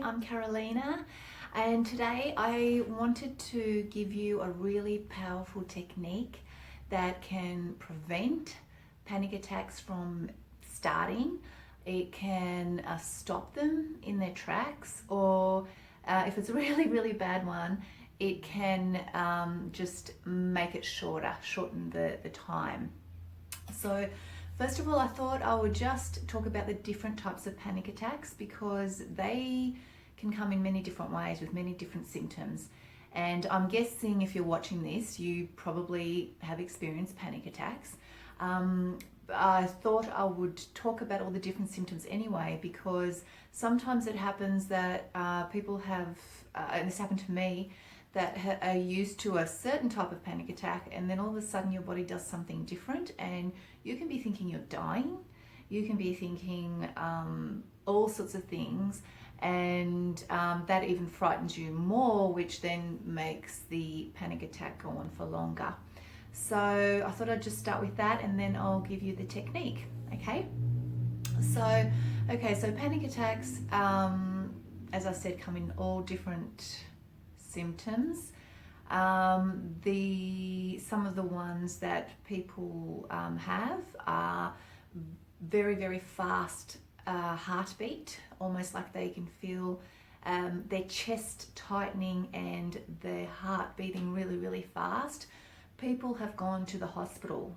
I'm Carolina, and today I wanted to give you a really powerful technique that can prevent panic attacks from starting. It can stop them in their tracks, or if it's a really bad one, it can just make it shorten the time. So first of all, I thought I would just talk about the different types of panic attacks because they can come in many different ways with many different symptoms. And I'm guessing if you're watching this, you probably have experienced panic attacks. I thought I would talk about all the different symptoms anyway, because sometimes it happens that people have, and this happened to me, that are used to a certain type of panic attack, and then all of a sudden your body does something different and you can be thinking you're dying, you can be thinking all sorts of things, and that even frightens you more, which then makes the panic attack go on for longer. So I thought I'd just start with that and then I'll give you the technique, okay? So panic attacks, as I said, come in all different symptoms. Some of the ones that people have are very fast heartbeat, almost like they can feel their chest tightening and their heart beating really fast. People have gone to the hospital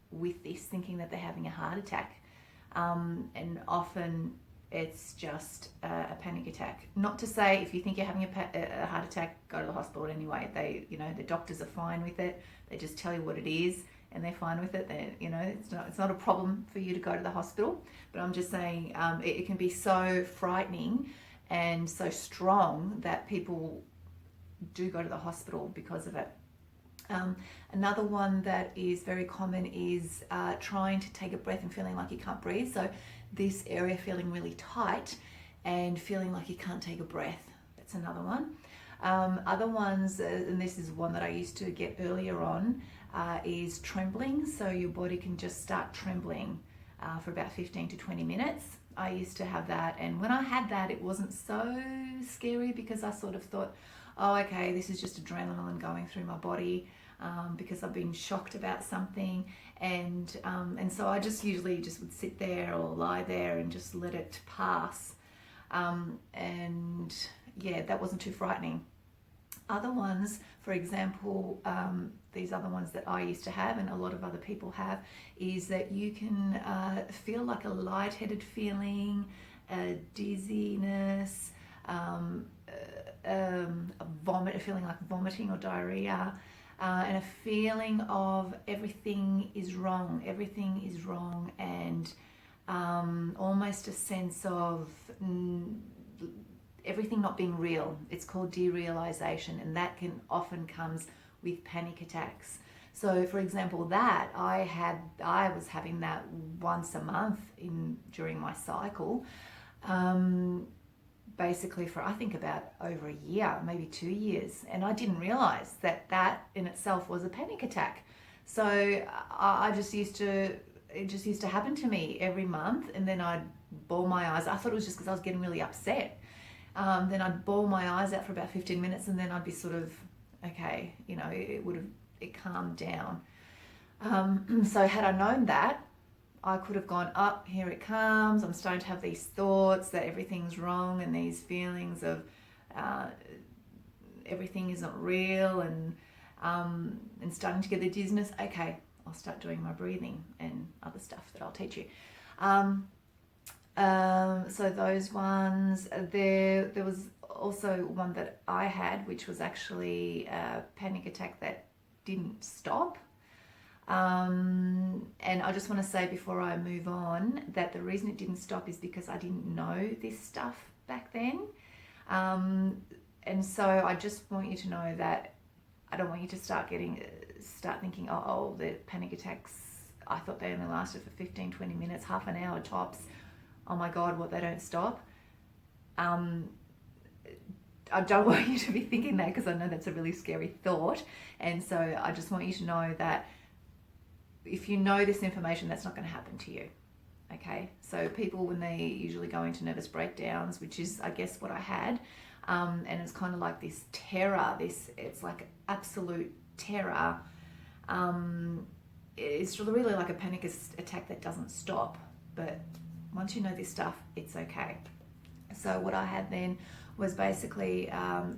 with this, thinking that they're having a heart attack, and often it's just a panic attack. Not to say if you think you're having a heart attack, go to the hospital anyway. The doctors are fine with it. They just tell you what it is and they're fine with it. It's not a problem for you to go to the hospital. But I'm just saying it can be so frightening and so strong that people do go to the hospital because of it. Another one that is very common is trying to take a breath and feeling like you can't breathe. So this area feeling really tight and feeling like you can't take a breath. That's another one. Other ones, and this is one that I used to get earlier on, is trembling. So your body can just start trembling for about 15 to 20 minutes. I used to have that, and when I had that, it wasn't so scary because I sort of thought, oh, okay, this is just adrenaline going through my body because I've been shocked about something, and so I just usually just would sit there or lie there and just let it pass, and yeah, that wasn't too frightening. Other ones, for example, these other ones that I used to have and a lot of other people have, is that you can feel like a lightheaded feeling, a dizziness, a feeling like vomiting or diarrhea, and a feeling of everything is wrong, and almost a sense of everything not being real. It's called derealization, and that can often comes with panic attacks. So for example, that I was having that once a month during my cycle, basically for I think about over a year, maybe 2 years, and I didn't realize that in itself was a panic attack. So it just used to happen to me every month, and then I'd bawl my eyes. I thought it was just because I was getting really upset. Then I'd bawl my eyes out for about 15 minutes, and then I'd be sort of okay, it calmed down. So had I known that, I could have gone, up, here it comes. I'm starting to have these thoughts that everything's wrong and these feelings of everything isn't real, and starting to get the dizziness. Okay, I'll start doing my breathing and other stuff that I'll teach you. So those ones, there was also one that I had, which was actually a panic attack that didn't stop. And I just want to say before I move on that the reason it didn't stop is because I didn't know this stuff back then. And so I just want you to know that I don't want you to start thinking, oh, the panic attacks, I thought they only lasted for 15, 20 minutes, half an hour tops. Oh my God, what, they don't stop? I don't want you to be thinking that, because I know that's a really scary thought. And so I just want you to know that if you know this information, that's not going to happen to you. Okay, so people, when they usually go into nervous breakdowns, which is, I guess, what I had, and it's kind of like this terror, it's like absolute terror. It's really like a panic attack that doesn't stop, but once you know this stuff, it's okay. So what I had then was basically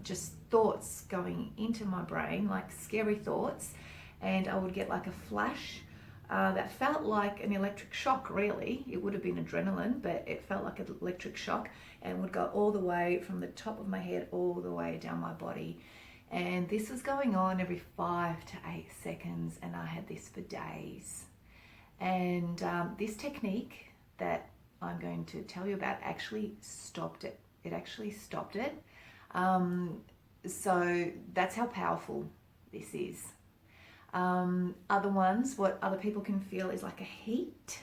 just thoughts going into my brain, like scary thoughts, and I would get like a flash that felt like an electric shock, really. It would have been adrenaline, but it felt like an electric shock, and would go all the way from the top of my head all the way down my body. And this was going on every 5 to 8 seconds, and I had this for days. And this technique that I'm going to tell you about actually stopped it. It actually stopped it. So that's how powerful this is. Other ones, what other people can feel is like a heat.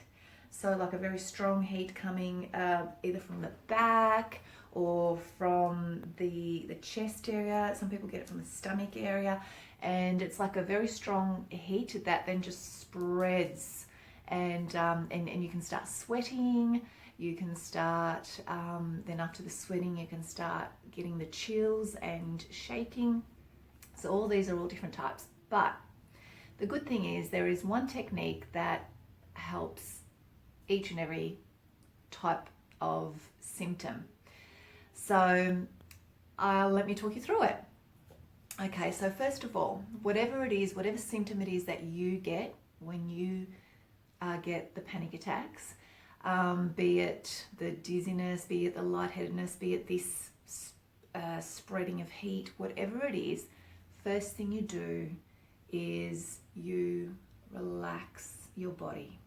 So like a very strong heat coming either from the back or from the chest area. Some people get it from the stomach area. And it's like a very strong heat that then just spreads. And you can start sweating. You can start, then after the sweating, you can start getting the chills and shaking. So all these are all different types. But the good thing is there is one technique that helps each and every type of symptom. So let me talk you through it. Okay, so first of all, whatever it is, whatever symptom it is that you get when you get the panic attacks, be it the dizziness, be it the lightheadedness, be it this spreading of heat, whatever it is, first thing you do is you relax your body.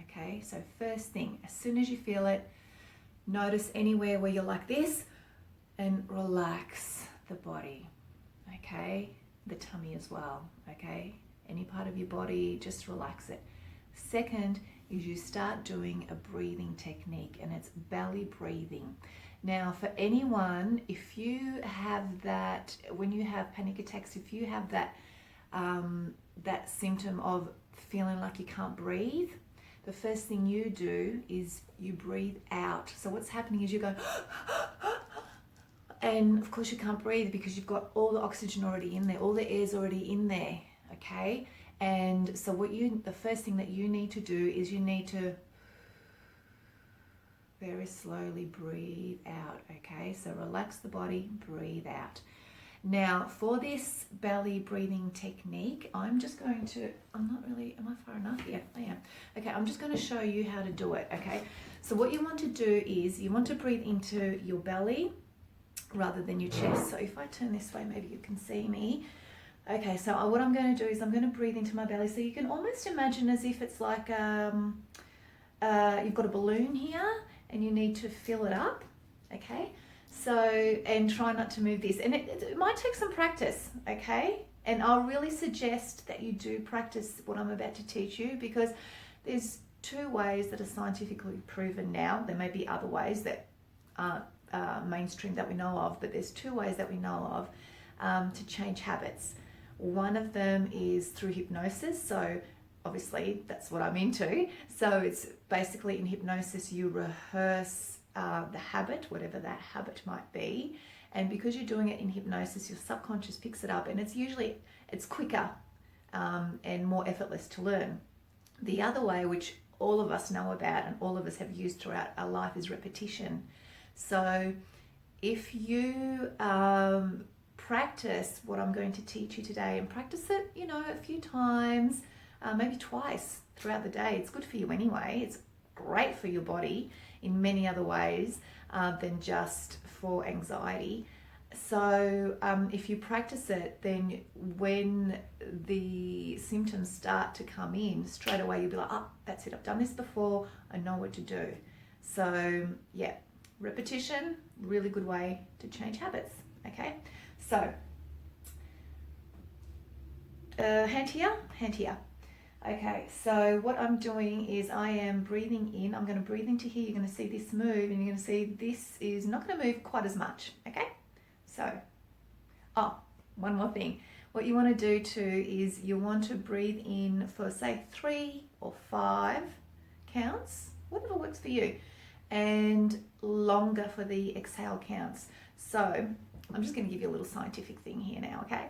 Okay, so first thing, as soon as you feel it, notice anywhere where you're like this and relax the body. Okay, the tummy as well. Okay, any part of your body, just relax it. Second is you start doing a breathing technique, and it's belly breathing. Now, for anyone, if you have that, when you have panic attacks, if you have that that symptom of feeling like you can't breathe, the first thing you do is you breathe out. So what's happening is you go, and of course you can't breathe because you've got all the oxygen already in there, all the air's already in there, okay? And so the first thing that you need to do is you need to very slowly breathe out, okay? So relax the body, breathe out. Now, for this belly breathing technique, I'm not really, am I far enough? Yeah, I am. Okay, I'm just going to show you how to do it, okay? So what you want to do is you want to breathe into your belly rather than your chest. So if I turn this way, maybe you can see me. Okay, so what I'm going to do is I'm going to breathe into my belly. So you can almost imagine as if it's like you've got a balloon here and you need to fill it up, okay? So, and try not to move this. And it might take some practice, okay? And I'll really suggest that you do practice what I'm about to teach you, because there's 2 ways that are scientifically proven now. There may be other ways that aren't mainstream that we know of, but there's 2 ways that we know of to change habits. One of them is through hypnosis. So obviously that's what I'm into. So it's basically in hypnosis you rehearse the habit, whatever that habit might be, and because you're doing it in hypnosis, your subconscious picks it up, and it's quicker and more effortless to learn. The other way, which all of us know about and all of us have used throughout our life, is repetition. So if you practice what I'm going to teach you today, and practice it, a few times, maybe twice throughout the day. It's good for you anyway. It's great for your body in many other ways than just for anxiety. So if you practice it, then when the symptoms start to come in, straight away you'll be like, oh, that's it, I've done this before, I know what to do. So yeah, repetition, really good way to change habits, okay? So hand here, hand here. Okay, so what I'm doing is I am breathing in. I'm going to breathe into here. You're going to see this move, and you're going to see this is not going to move quite as much, okay? So, one more thing. What you want to do too is you want to breathe in for say 3 or 5 counts, whatever works for you. And longer for the exhale counts. So I'm just going to give you a little scientific thing here now, okay?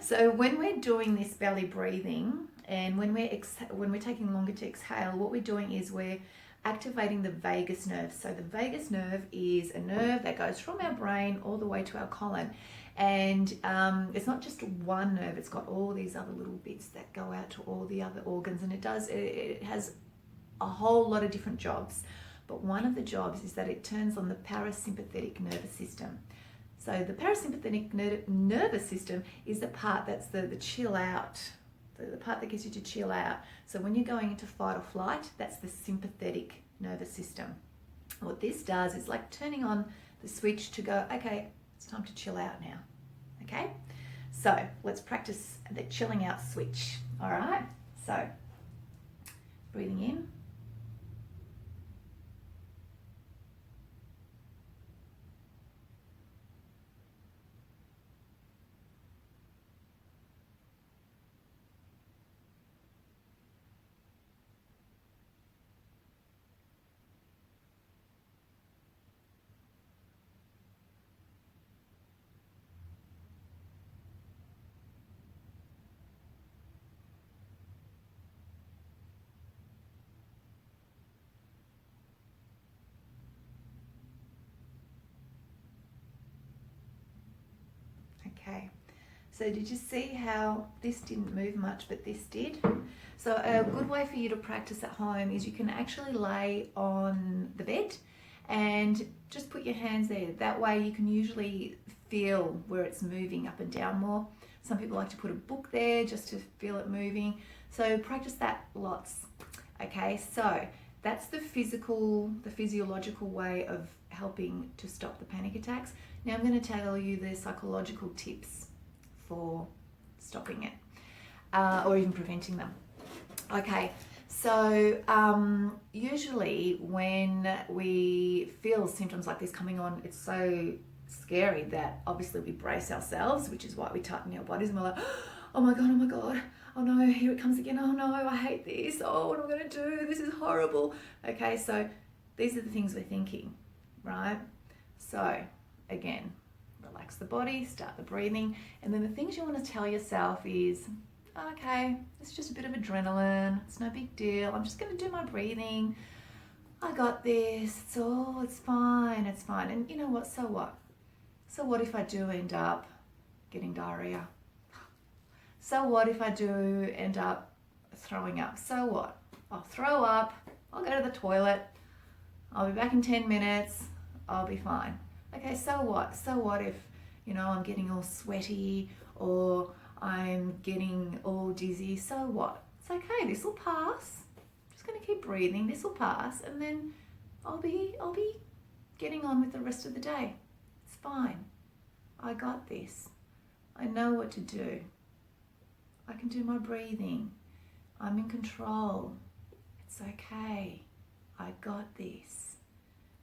So when we're doing this belly breathing and when we're taking longer to exhale, what we're doing is we're activating the vagus nerve. So the vagus nerve is a nerve that goes from our brain all the way to our colon. And it's not just one nerve, it's got all these other little bits that go out to all the other organs, and it has a whole lot of different jobs. But one of the jobs is that it turns on the parasympathetic nervous system. So the parasympathetic nervous system is the part that's the chill out, the part that gets you to chill out. So when you're going into fight or flight, that's the sympathetic nervous system. What this does is like turning on the switch to go, okay, it's time to chill out now. Okay? So let's practice the chilling out switch. All right? So breathing in. Okay, so did you see how this didn't move much, but this did? So a good way for you to practice at home is you can actually lay on the bed and just put your hands there. That way you can usually feel where it's moving up and down more. Some people like to put a book there just to feel it moving. So practice that lots. Okay, so that's the physiological way of helping to stop the panic attacks. Now I'm going to tell you the psychological tips for stopping it or even preventing them. Okay, so usually when we feel symptoms like this coming on, it's so scary that obviously we brace ourselves, which is why we tighten our bodies and we're like, oh my God, oh no, here it comes again, oh no, I hate this, oh, what am I going to do, this is horrible. Okay, so these are the things we're thinking, right? So again, relax the body, start the breathing, and then the things you want to tell yourself is, okay, it's just a bit of adrenaline, it's no big deal, I'm just going to do my breathing, I got this, it's fine, and you know what, so what? So what if I do end up getting diarrhea? So what if I do end up throwing up? So what? I'll throw up, I'll go to the toilet, I'll be back in 10 minutes, I'll be fine. Okay, so what? So what if, I'm getting all sweaty or I'm getting all dizzy? So what? It's okay, this will pass. I'm just going to keep breathing, this will pass, and then I'll be getting on with the rest of the day. It's fine. I got this. I know what to do. I can do my breathing. I'm in control. It's okay. I got this.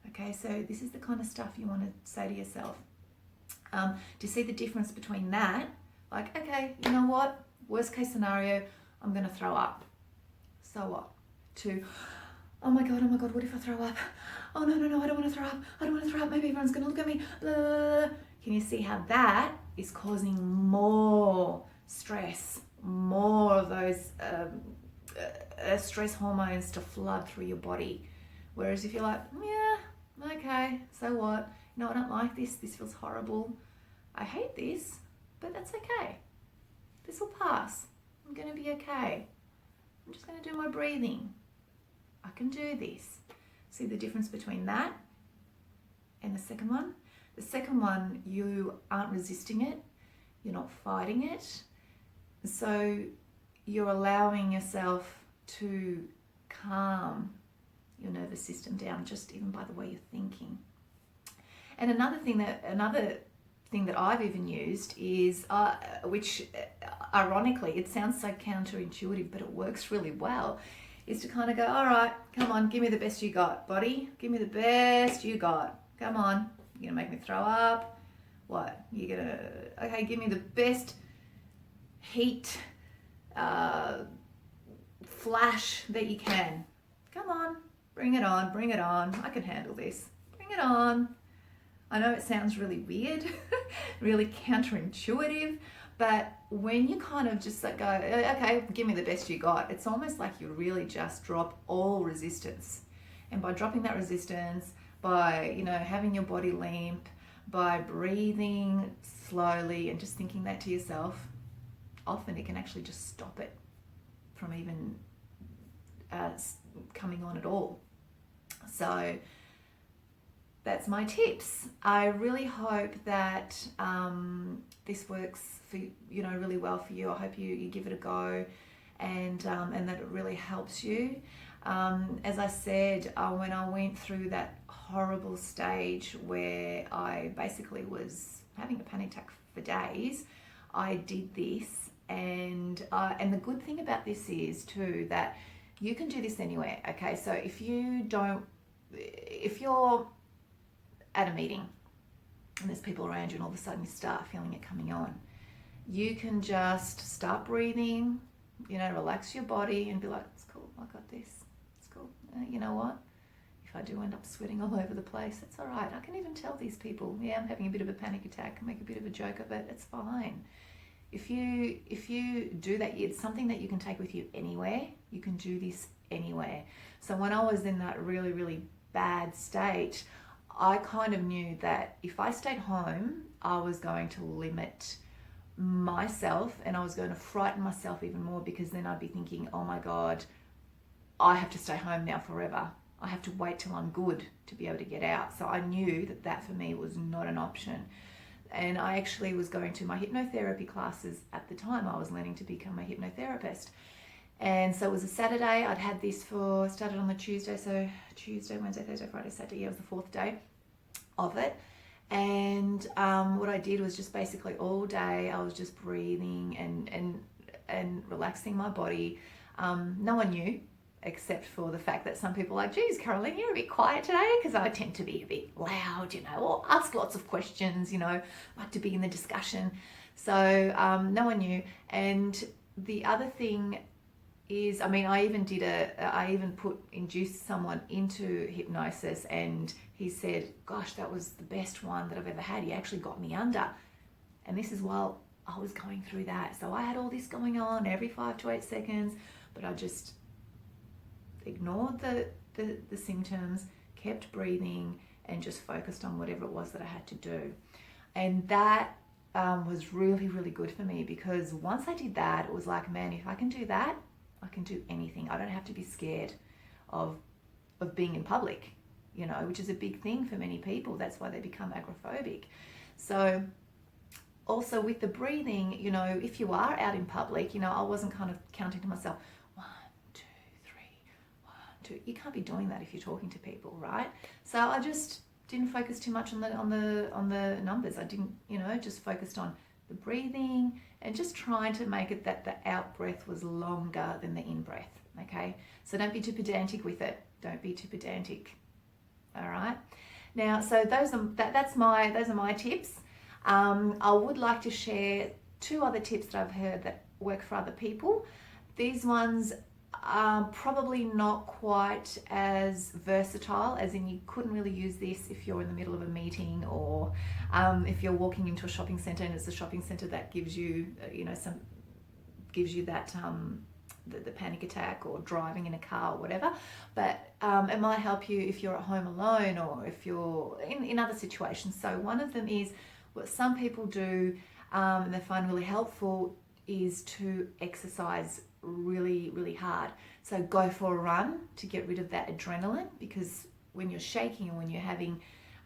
Okay, so this is the kind of stuff you want to say to yourself. Do you see the difference between that? Like, okay, you know what? Worst case scenario, I'm going to throw up. So what? To, oh my God, what if I throw up? Oh no, I don't want to throw up. I don't want to throw up. Maybe everyone's going to look at me. Blah, blah, blah. Can you see how that is causing more stress, more of those stress hormones to flood through your body? Whereas if you're like, yeah, okay, so what? I don't like this. This feels horrible. I hate this, but that's okay. This will pass. I'm going to be okay. I'm just going to do my breathing. I can do this. See the difference between that and the second one? The second one, you aren't resisting it. You're not fighting it. So you're allowing yourself to calm your nervous system down just even by the way you're thinking. And another thing that I've even used is, which ironically, it sounds so counterintuitive, but it works really well, is to kind of go, all right, come on, give me the best you got, body. Give me the best you got. Come on, you're gonna make me throw up. What? Okay, give me the best heat flash that you can. Come on, bring it on, bring it on. I can handle this. Bring it on. I know it sounds really weird, really counterintuitive, but when you kind of just like go, okay, give me the best you got, it's almost like you really just drop all resistance. And by dropping that resistance, by, you know, having your body limp, by breathing slowly and just thinking that to yourself, often it can actually just stop it from even coming on at all. So that's my tips. I really hope that this works for, you know, really well for you. I hope you give it a go, and that it really helps you. As I said, when I went through that horrible stage where I basically was having a panic attack for days, I did this, and the good thing about this is too that you can do this anywhere. Okay, so if you're at a meeting and there's people around you and all of a sudden you start feeling it coming on, you can just start breathing, you know, relax your body and be like, it's cool, I got this, it's cool. You know what? If I do end up sweating all over the place, that's all right. I can even tell these people, yeah, I'm having a bit of a panic attack, and make a bit of a joke of it. It's fine. If you do that, it's something that you can take with you anywhere. You can do this anywhere. So when I was in that really, really bad state, I kind of knew that if I stayed home, I was going to limit myself and I was going to frighten myself even more, because then I'd be thinking, oh my God, I have to stay home now forever. I have to wait till I'm good to be able to get out. So I knew that that for me was not an option. And I actually was going to my hypnotherapy classes at the time. I was learning to become a hypnotherapist. And so it was a Saturday. I'd had this started on the Tuesday. So Tuesday, Wednesday, Thursday, Friday, Saturday. Yeah, it was the fourth day of it. And what I did was just basically all day I was just breathing and relaxing my body. No one knew, except for the fact that some people were like, geez, Caroline, you're a bit quiet today, because I tend to be a bit loud, you know, or ask lots of questions, you know, like to be in the discussion. So no one knew. And the other thing is, I mean, I even induced someone into hypnosis, and he said, gosh, that was the best one that I've ever had. He actually got me under. And this is while I was going through that. So I had all this going on every 5 to 8 seconds, but I just ignored the symptoms, kept breathing, and just focused on whatever it was that I had to do. And that was really, really good for me, because once I did that, it was like, man, if I can do that, I can do anything. I don't have to be scared of being in public, you know, which is a big thing for many people. That's why they become agoraphobic. So also with the breathing, you know, if you are out in public, you know, I wasn't kind of counting to myself, 1, 2, 3, 1, 2. You can't be doing that if you're talking to people, right? So I just didn't focus too much on the numbers. I didn't, you know, just focused on the breathing and just trying to make it that the out breath was longer than the in breath. Okay, so don't be too pedantic with it. Don't be too pedantic. All right. Now, so those are my tips. I would like to share 2 other tips that I've heard that work for other people. These ones are probably not quite as versatile, as in you couldn't really use this if you're in the middle of a meeting, or if you're walking into a shopping center and it's a shopping center that gives you, you know, that the panic attack, or driving in a car or whatever. But it might help you if you're at home alone, or if you're in other situations. So one of them is what some people do and they find really helpful is to exercise really, really hard. So go for a run to get rid of that adrenaline, because when you're shaking and when you're having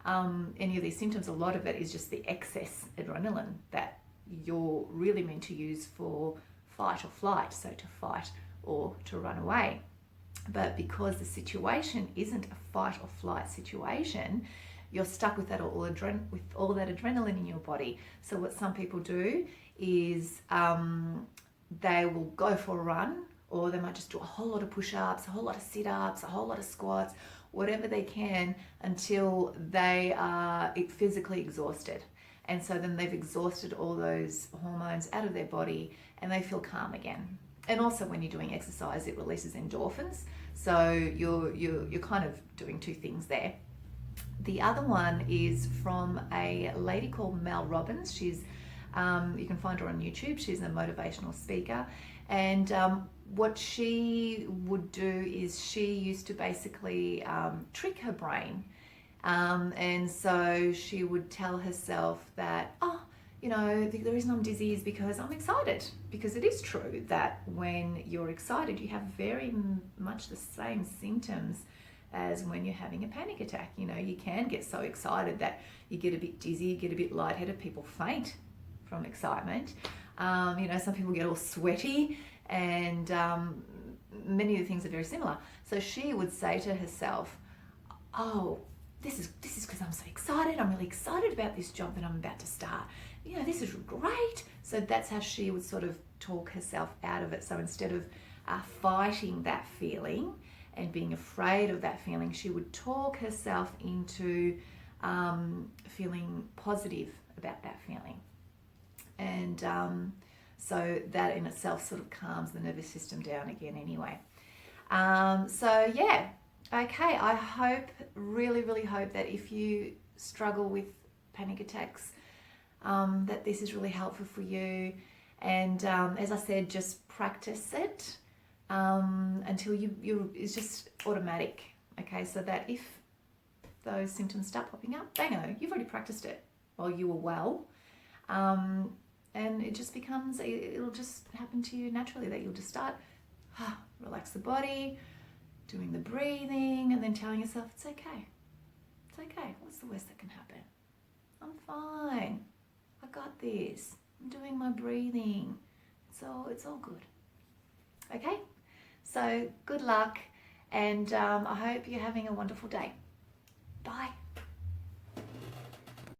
any of these symptoms, a lot of it is just the excess adrenaline that you're really meant to use for fight or flight, so to fight or to run away. But because the situation isn't a fight or flight situation, you're stuck with all that adrenaline in your body. So what some people do is they will go for a run, or they might just do a whole lot of push-ups, a whole lot of sit-ups, a whole lot of squats, whatever they can, until they are physically exhausted. And so then they've exhausted all those hormones out of their body and they feel calm again. And also when you're doing exercise, it releases endorphins. So you're kind of doing two things there. The other one is from a lady called Mel Robbins. She's you can find her on YouTube. She's a motivational speaker, and what she would do is she used to basically trick her brain, and so she would tell herself that, oh, you know, the reason I'm dizzy is because I'm excited. Because it is true that when you're excited, you have very much the same symptoms as when you're having a panic attack. You know, you can get so excited that you get a bit dizzy, you get a bit lightheaded, people faint from excitement. You know, some people get all sweaty, and many of the things are very similar. So she would say to herself, oh, this is because I'm so excited. I'm really excited about this job that I'm about to start. You know, this is great. So that's how she would sort of talk herself out of it. So instead of fighting that feeling and being afraid of that feeling, she would talk herself into feeling positive about that feeling. And so that in itself sort of calms the nervous system down again anyway. So yeah, okay, I hope, really hope that if you struggle with panic attacks, that this is really helpful for you. And as I said, just practice it until it's just automatic. Okay, so that if those symptoms start popping up, bango, you've already practiced it while you were well. And it just becomes, it'll just happen to you naturally, that you'll just start, relax the body, doing the breathing, and then telling yourself, it's okay. It's okay. What's the worst that can happen? I'm fine. I got this. I'm doing my breathing. It's all good. Okay? So good luck, and I hope you're having a wonderful day. Bye.